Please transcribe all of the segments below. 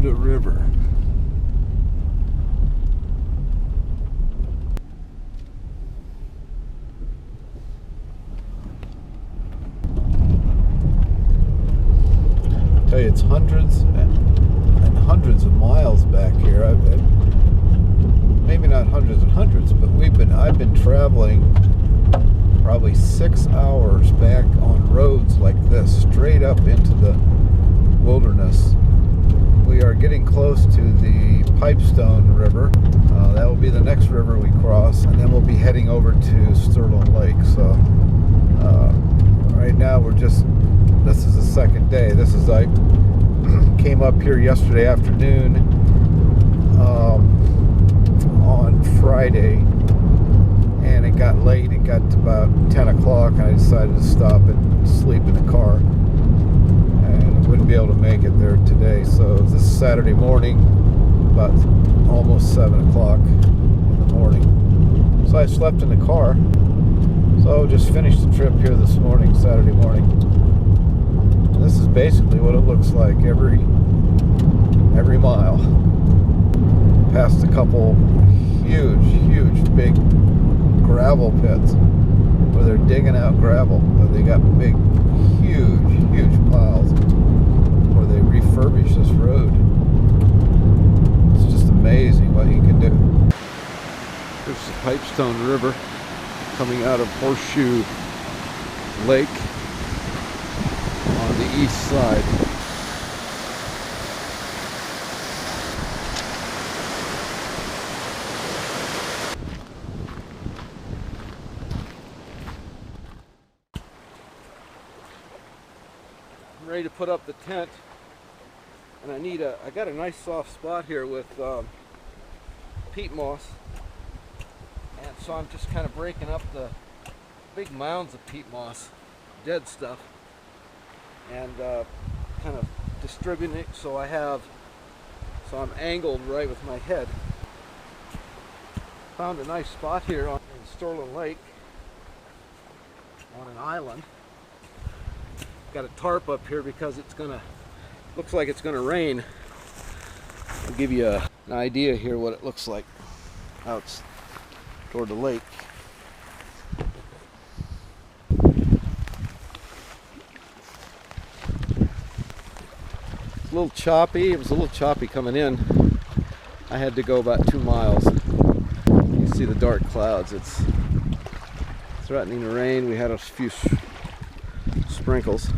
River. I tell you, it's hundreds and hundreds of miles back here. Maybe not hundreds and hundreds, but I've been traveling probably 6 hours back on roads like this, straight up into the wilderness. We are getting close to the Pipestone River. That will be the next river we cross, and then we'll be heading over to Stirland Lake. So right now this is the second day. I came up here yesterday afternoon on Friday, and it got late. It got to about 10 o'clock, and I decided to stop and sleep in the car. Wouldn't be able to make it there today, so this is Saturday morning, about almost 7 o'clock in the morning. So I slept in the car. So just finished the trip here this morning, Saturday morning. And this is basically what it looks like every mile. Past a couple huge big gravel pits where they're digging out gravel. They got big huge piles where they refurbish this road. It's just amazing what you can do. There's the Pipestone River coming out of Horseshoe Lake on the east side. Ready to put up the tent, and I got a nice soft spot here with peat moss, and so I'm just kind of breaking up the big mounds of peat moss, dead stuff, and kind of distributing it so I'm angled right with my head. Found a nice spot here in Stirland Lake on an island. Got a tarp up here because looks like it's gonna rain. I'll give you an idea here what it looks like out toward the lake. It's a little choppy. It was a little choppy coming in. I had to go about 2 miles. You can see the dark clouds. It's threatening to rain. We had a few sprinkles.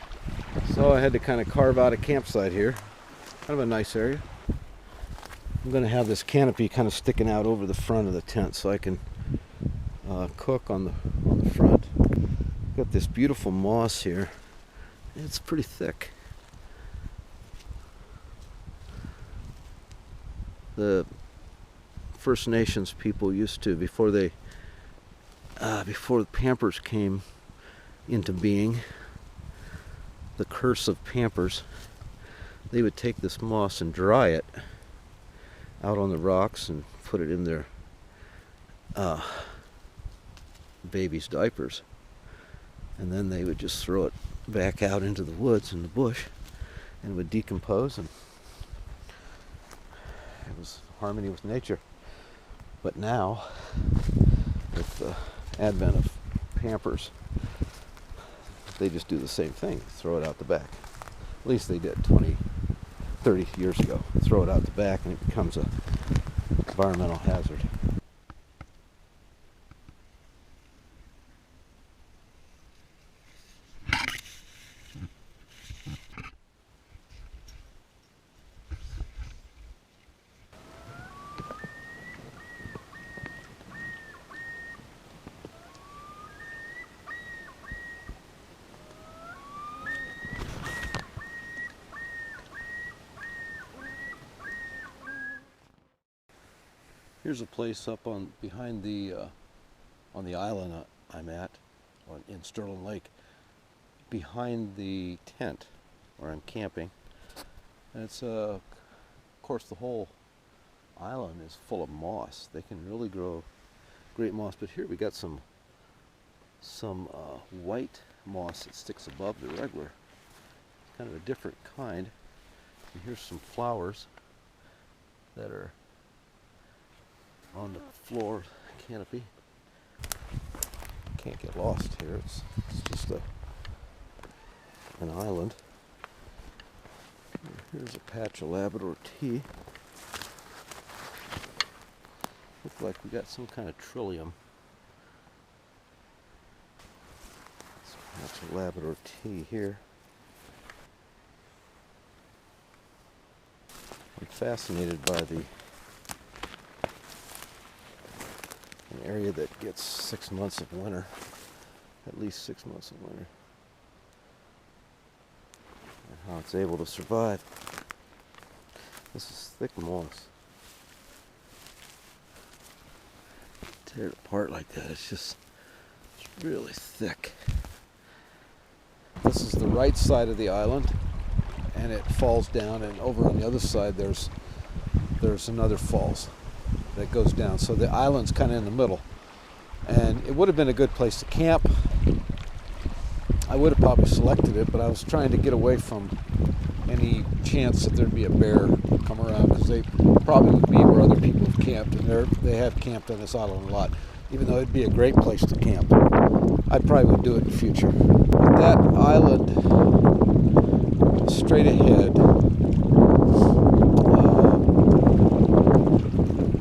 So I had to kind of carve out a campsite here. Kind of a nice area. I'm going to have this canopy kind of sticking out over the front of the tent so I can cook on the front. Got this beautiful moss here. It's pretty thick. The First Nations people used to, before the Pampers came into being, the curse of Pampers, they would take this moss and dry it out on the rocks and put it in their baby's diapers, and then they would just throw it back out into the woods and the bush, and it would decompose, and it was harmony with nature. But now, with the advent of Pampers, they just do the same thing, throw it out the back. At least they did 20, 30 years ago. Throw it out the back and it becomes an environmental hazard. Here's a place up on behind the on the island I'm at, in Stirland Lake, behind the tent where I'm camping. And it's of course the whole island is full of moss. They can really grow great moss, but here we got some white moss that sticks above the regular. It's kind of a different kind. And here's some flowers that are on the floor canopy. Can't get lost here. It's just an island. Here's a patch of Labrador tea. Looks like we got some kind of trillium. That's a Labrador tea here. I'm fascinated by an area that gets 6 months of winter, at least 6 months of winter, and how it's able to survive. This is thick moss. Tear it apart like that, it's really thick. This is the right side of the island, and it falls down, and over on the other side there's another falls that goes down. So the island's kind of in the middle, and it would have been a good place to camp. I would have probably selected it, but I was trying to get away from any chance that there'd be a bear come around, because they probably would be where other people have camped, and they have camped on this island a lot. Even though it'd be a great place to camp, I probably would do it in the future. But that island, straight ahead,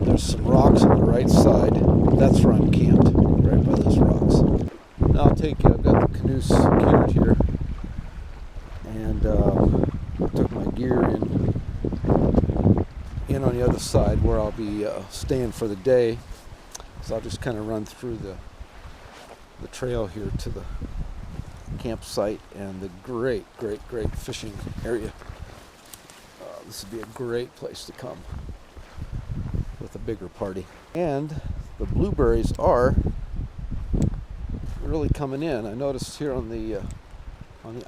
there's some rocks on the right side. That's where I'm camped, right by those rocks. Now I've got the canoe secured here, and took my gear in on the other side where I'll be staying for the day. So I'll just kind of run through the trail here to the campsite and the great fishing area. This would be a great place to come with a bigger party. And the blueberries are really coming in. I noticed here on the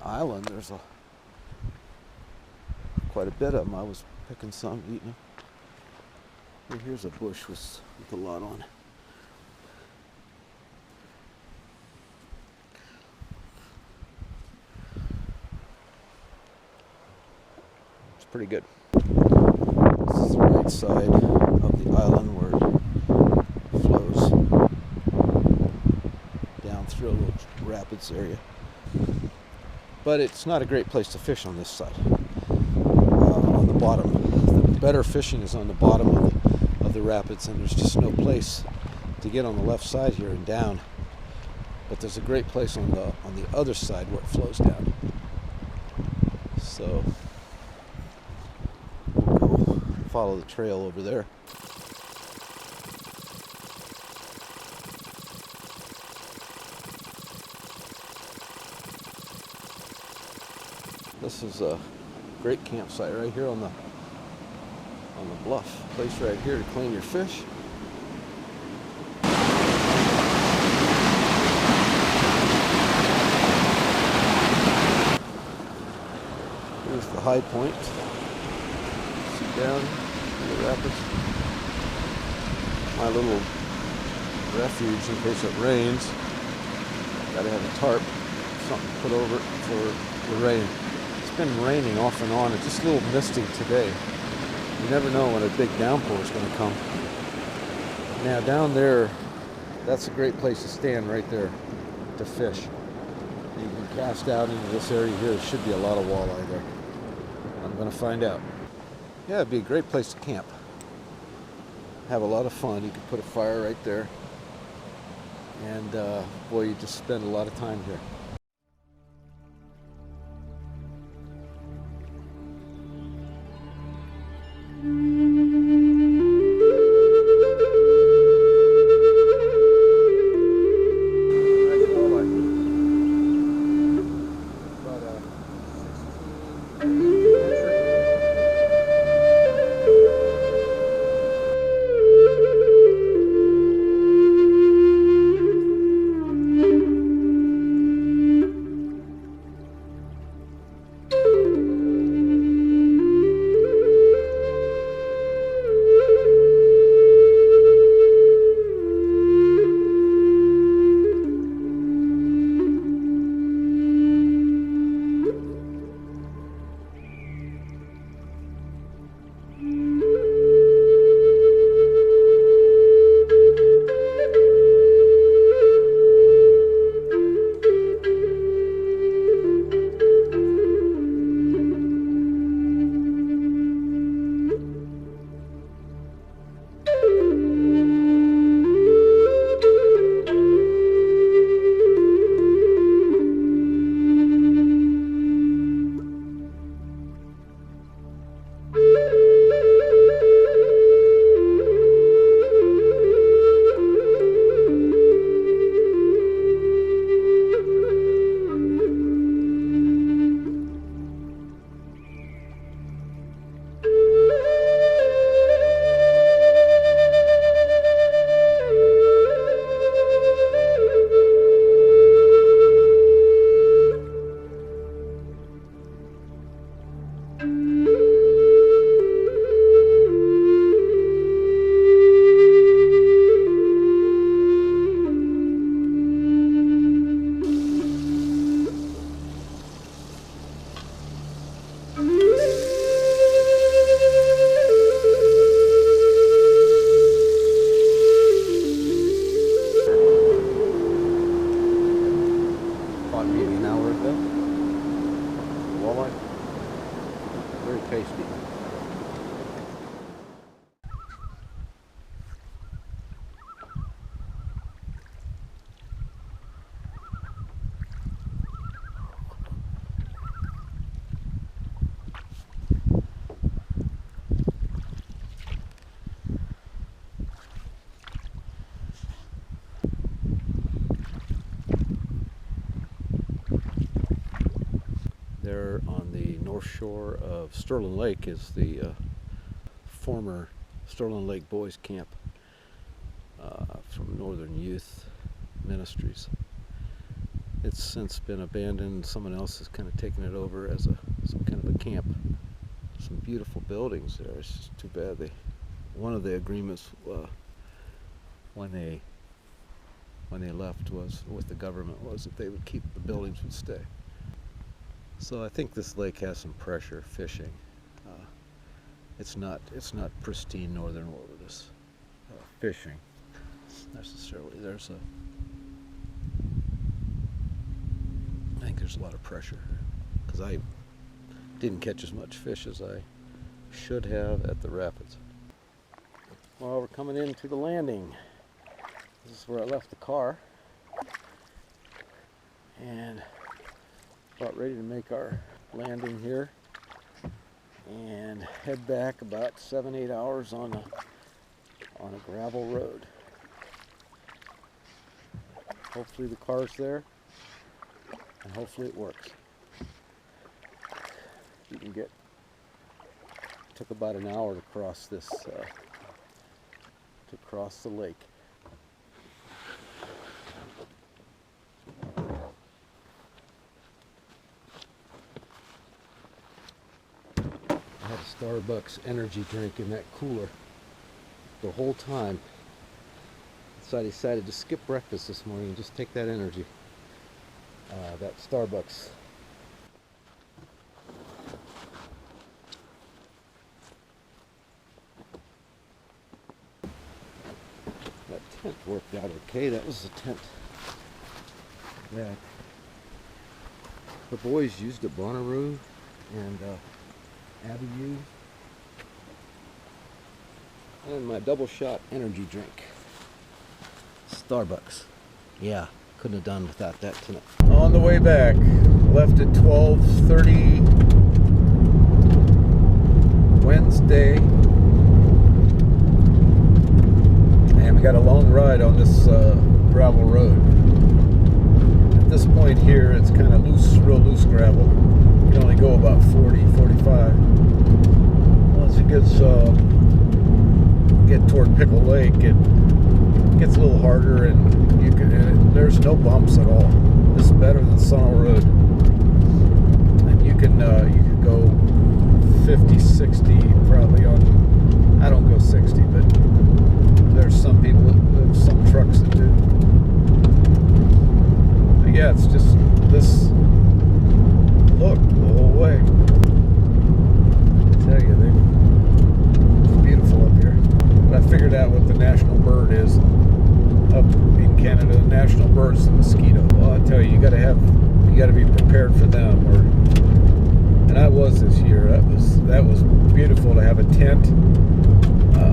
island there's quite a bit of them. I was picking some, eating them. And here's a bush with a lot on it. Pretty good. This is the right side of the island where it flows down through a little rapids area. But it's not a great place to fish on this side. On the bottom, the better fishing is on the bottom of the rapids, and there's just no place to get on the left side here and down. But there's a great place on the other side where it flows down. So follow the trail over there. This is a great campsite right here on the bluff. Place right here to clean your fish. Here's the high point. Down in the rapids. My little refuge in case it rains. Gotta have a tarp, something to put over it for the rain. It's been raining off and on. It's just a little misty today. You never know when a big downpour is going to come. Now down there, that's a great place to stand right there to fish. You can cast out into this area here. There should be a lot of walleye there. I'm going to find out. Yeah, it'd be a great place to camp. Have a lot of fun. You could put a fire right there. And boy, you just spend a lot of time here. bought me an hour ago. Walnut. Very tasty. There on the north shore of Stirland Lake is the former Stirland Lake Boys Camp from Northern Youth Ministries. It's since been abandoned. Someone else has kind of taken it over as some kind of a camp. Some beautiful buildings there. It's just too bad one of the agreements when they left was with the government was that they would keep the buildings would stay. So I think this lake has some pressure fishing. It's not pristine northern wilderness fishing necessarily. I think there's a lot of pressure because I didn't catch as much fish as I should have at the rapids. Well, we're coming into the landing. This is where I left the car and about ready to make our landing here and head back about 7-8 hours on a gravel road. Hopefully the car's there and hopefully it works. You can took about an hour to cross this to cross the lake. I had a Starbucks energy drink in that cooler the whole time. So I decided to skip breakfast this morning and just take that energy. That Starbucks. That tent worked out okay. That was the tent that the boys used at Bonnaroo and Abby used. And my double shot energy drink. Starbucks. Yeah, couldn't have done without that tonight. On the way back, left at 12:30 Wednesday, and we got a long ride on this gravel road. At this point here, it's kind of loose, real loose gravel. You can only go about 40, 45. Once it get toward Pickle Lake, it gets a little harder, and there's no bumps at all. This is better than Sunnel Road, and you could go 50, 60 probably on. I don't go 60, but there's some trucks that do. But yeah, it's just this look the whole way. I tell you, it's beautiful up here. But I figured out what the national bird is up in Canada. The national bird is the mosquito. Well, I tell you, you got to be prepared for them. And I was this year. That was beautiful to have a tent,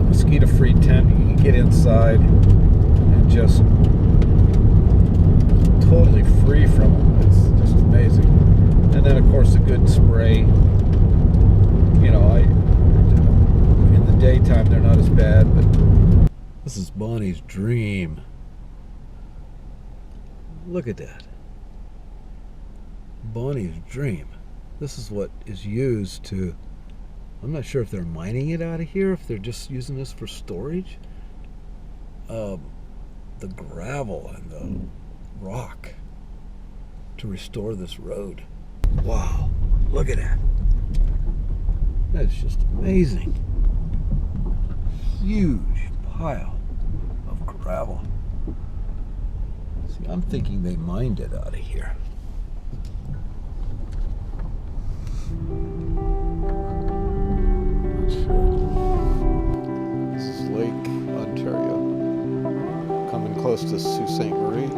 mosquito-free tent. You can get inside and just totally free from them. It's just amazing. And then, of course, a good spray. You know, in the daytime they're not as bad, but this is Bonnie's dream. Look at that. Bonnie's dream. This is what is used to, I'm not sure if they're mining it out of here, if they're just using this for storage. The gravel and the rock to restore this road. Wow, look at that. That's just amazing. Huge pile of gravel. See, I'm thinking they mined it out of here. Not sure. This is Lake Ontario. Coming close to Sault Ste. Marie.